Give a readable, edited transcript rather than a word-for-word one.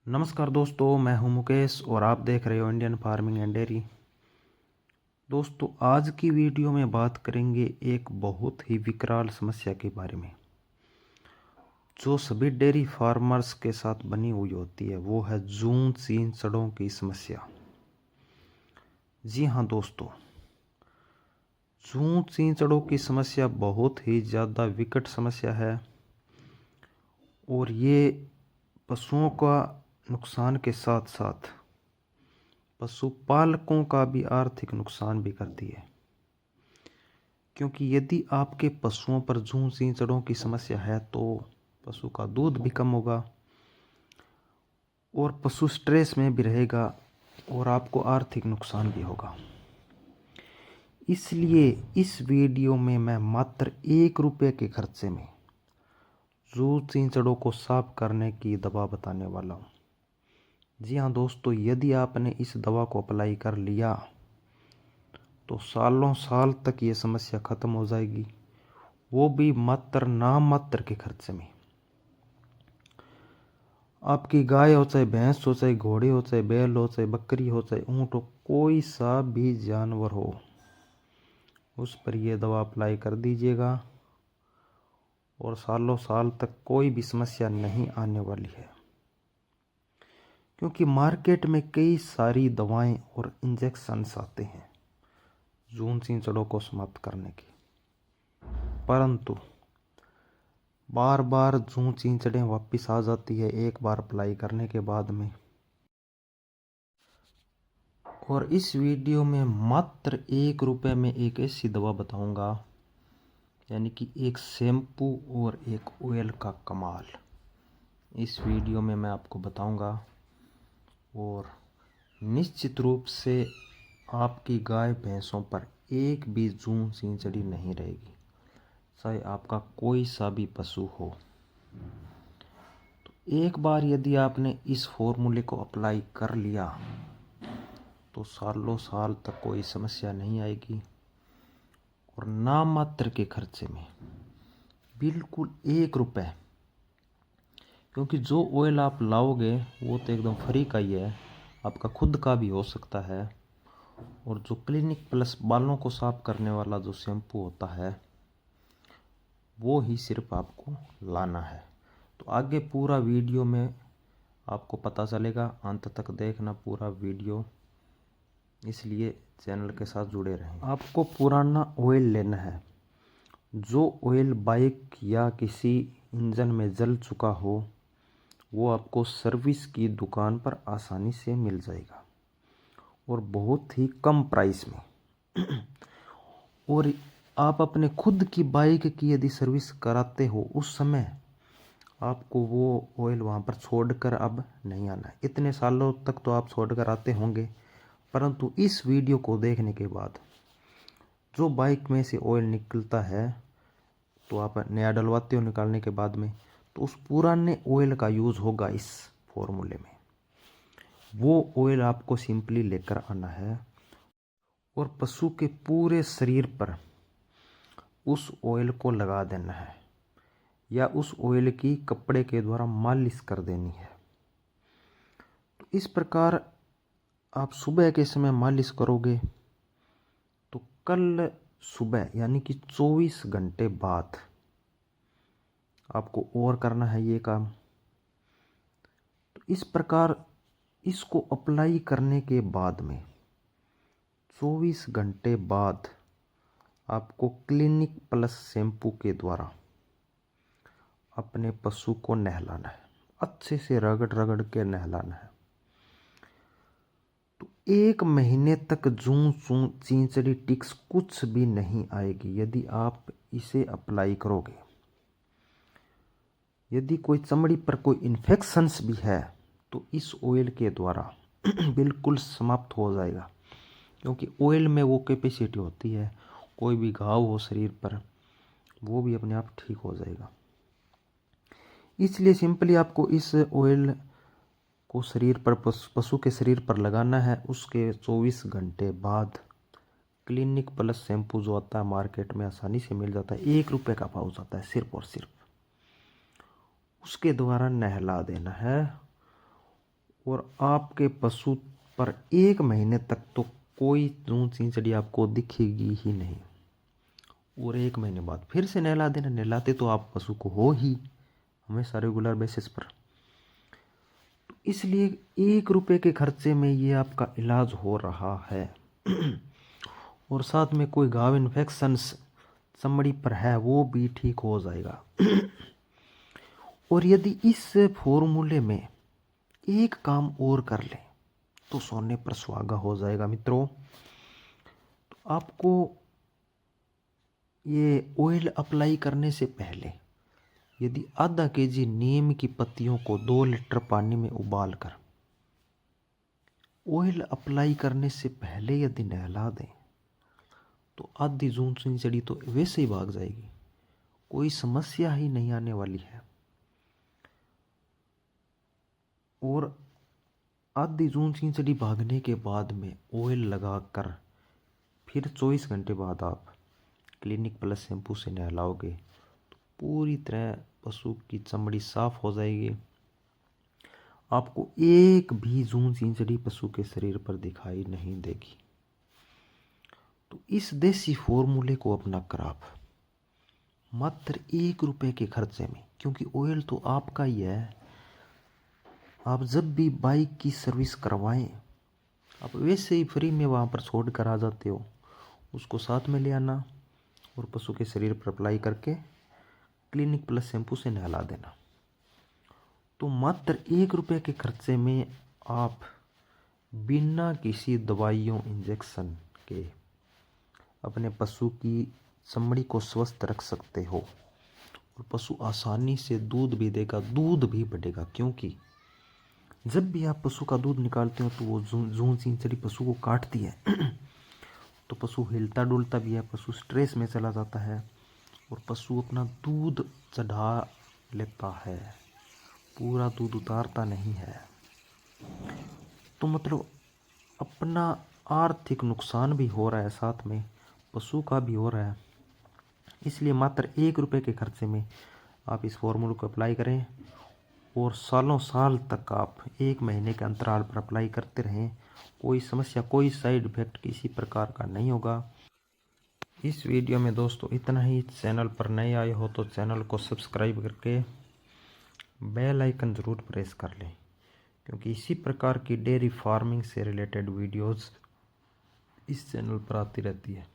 नमस्कार दोस्तों, मैं हूं मुकेश और आप देख रहे हो इंडियन फार्मिंग एंड डेयरी। दोस्तों, आज की वीडियो में बात करेंगे एक बहुत ही विकराल समस्या के बारे में जो सभी डेयरी फार्मर्स के साथ बनी हुई होती है। वो है जून चींचड़ों की समस्या। जी हाँ दोस्तों, जून चींचड़ों की समस्या बहुत ही ज़्यादा विकट समस्या है और ये पशुओं का नुकसान के साथ साथ पशुपालकों का भी आर्थिक नुकसान भी करती है, क्योंकि यदि आपके पशुओं पर जूं चींचड़ों की समस्या है तो पशु का दूध भी कम होगा और पशु स्ट्रेस में भी रहेगा और आपको आर्थिक नुकसान भी होगा। इसलिए इस वीडियो में मैं मात्र ₹1 के खर्चे में जूं चींचड़ों को साफ करने की दवा बताने वाला हूँ। जी हाँ दोस्तों, यदि आपने इस दवा को अप्लाई कर लिया तो सालों साल तक ये समस्या ख़त्म हो जाएगी, वो भी मात्र नाम मात्र के खर्चे में। आपकी गाय हो, चाहे भैंस हो, चाहे घोड़ी हो, चाहे बैल हो, चाहे बकरी हो, चाहे ऊँट हो, कोई सा भी जानवर हो, उस पर यह दवा अप्लाई कर दीजिएगा और सालों साल तक कोई भी समस्या नहीं आने वाली है। क्योंकि मार्केट में कई सारी दवाएं और इंजेक्शन्स आते हैं जून चींचड़ों को समाप्त करने के, परंतु बार बार जूं चींचड़ें वापस आ जाती है एक बार अप्लाई करने के बाद में। और इस वीडियो में मात्र ₹1 में एक ऐसी दवा बताऊंगा, यानी कि एक शैम्पू और एक ऑयल का कमाल इस वीडियो में मैं आपको बताऊंगा। और निश्चित रूप से आपकी गाय भैंसों पर एक भी जूं चींचड़ी नहीं रहेगी, चाहे आपका कोई सा भी पशु हो। तो एक बार यदि आपने इस फॉर्मूले को अप्लाई कर लिया तो सालों साल तक कोई समस्या नहीं आएगी और नाम मात्र के खर्चे में बिल्कुल ₹1, क्योंकि जो ऑयल आप लाओगे वो तो एकदम फ्री का ही है, आपका खुद का भी हो सकता है। और जो क्लिनिक प्लस बालों को साफ करने वाला जो शैम्पू होता है वो ही सिर्फ आपको लाना है। तो आगे पूरा वीडियो में आपको पता चलेगा, अंत तक देखना पूरा वीडियो, इसलिए चैनल के साथ जुड़े रहें। आपको पुराना ऑयल लेना है। जो ऑयल बाइक या किसी इंजन में जल चुका हो वो आपको सर्विस की दुकान पर आसानी से मिल जाएगा और बहुत ही कम प्राइस में। और आप अपने खुद की बाइक की यदि सर्विस कराते हो उस समय आपको वो ऑयल वहाँ पर छोड़कर अब नहीं आना है। इतने सालों तक तो आप छोड़कर आते होंगे, परंतु इस वीडियो को देखने के बाद जो बाइक में से ऑयल निकलता है तो आप नया डलवाते हो निकालने के बाद में, तो उस पुराने ऑयल का यूज़ होगा इस फॉर्मूले में। वो ऑयल आपको सिंपली लेकर आना है और पशु के पूरे शरीर पर उस ऑयल को लगा देना है या उस ऑयल की कपड़े के द्वारा मालिश कर देनी है। तो इस प्रकार आप सुबह के समय मालिश करोगे तो कल सुबह यानी कि 24 घंटे बाद आपको और करना है ये काम। तो इस प्रकार इसको अप्लाई करने के बाद में 24 घंटे बाद आपको क्लिनिक प्लस शैम्पू के द्वारा अपने पशु को नहलाना है, अच्छे से रगड़ रगड़ के नहलाना है। तो 1 महीने तक जूं चींचड़ी टिक्स कुछ भी नहीं आएगी यदि आप इसे अप्लाई करोगे। यदि कोई चमड़ी पर कोई इन्फेक्शंस भी है तो इस ऑयल के द्वारा बिल्कुल समाप्त हो जाएगा, क्योंकि ऑयल में वो कैपेसिटी होती है, कोई भी घाव हो शरीर पर वो भी अपने आप ठीक हो जाएगा। इसलिए सिंपली आपको इस ऑयल को शरीर पर पशु के शरीर पर लगाना है। उसके 24 घंटे बाद क्लिनिक प्लस शैम्पू जो आता है मार्केट में आसानी से मिल जाता है, ₹1 का पाउच आता है सिर्फ और सिर्फ, उसके द्वारा नहला देना है और आपके पशु पर 1 महीने तक तो कोई जून चिंचड़ी आपको दिखेगी ही नहीं। और 1 महीने बाद फिर से नहला देना। नहलाते तो आप पशु को हो ही हमेशा रेगुलर बेसिस पर। तो इसलिए 1 रुपये के खर्चे में ये आपका इलाज हो रहा है। और साथ में कोई घाव इन्फेक्शंस चमड़ी पर है वो भी ठीक हो जाएगा। और यदि इस फॉर्मूले में एक काम और कर ले तो सोने पर सुहागा हो जाएगा मित्रों। तो आपको ये ऑयल अप्लाई करने से पहले यदि आधा केजी नीम की पत्तियों को 2 लीटर पानी में उबाल कर ऑयल अप्लाई करने से पहले यदि नहला दें तो आधी जून चिंचड़ी तो वैसे ही भाग जाएगी, कोई समस्या ही नहीं आने वाली है। और आधी जून चिंचड़ी भागने के बाद में ऑयल लगाकर फिर 24 घंटे बाद आप क्लिनिक प्लस शैम्पू से नहलाओगे तो पूरी तरह पशु की चमड़ी साफ हो जाएगी। आपको एक भी जून चिंचड़ी पशु के शरीर पर दिखाई नहीं देगी। तो इस देसी फॉर्मूले को अपना कर आप मात्र 1 रुपये के खर्चे में, क्योंकि ऑयल तो आपका ही है। आप जब भी बाइक की सर्विस करवाएं आप वैसे ही फ्री में वहाँ पर छोड़ कर आ जाते हो, उसको साथ में ले आना और पशु के शरीर पर अप्लाई करके क्लिनिक प्लस शैम्पू से नहला देना। तो मात्र 1 रुपये के खर्चे में आप बिना किसी दवाइयों इंजेक्शन के अपने पशु की चमड़ी को स्वस्थ रख सकते हो। और पशु आसानी से दूध भी देगा, दूध भी बढ़ेगा। क्योंकि जब भी आप पशु का दूध निकालते हो तो वो जून चिंचड़ी पशु को काटती है। तो पशु हिलता डुलता भी है, पशु स्ट्रेस में चला जाता है और पशु अपना दूध चढ़ा लेता है, पूरा दूध उतारता नहीं है। तो मतलब अपना आर्थिक नुकसान भी हो रहा है, साथ में पशु का भी हो रहा है। इसलिए मात्र 1 रुपये के खर्चे में आप इस फॉर्मूले को अप्लाई करें और सालों साल तक आप 1 महीने के अंतराल पर अप्लाई करते रहें। कोई समस्या, कोई साइड इफेक्ट किसी प्रकार का नहीं होगा। इस वीडियो में दोस्तों इतना ही। चैनल पर नए आए हो तो चैनल को सब्सक्राइब करके बेल आइकन ज़रूर प्रेस कर लें, क्योंकि इसी प्रकार की डेयरी फार्मिंग से रिलेटेड वीडियोस इस चैनल पर आती रहती है।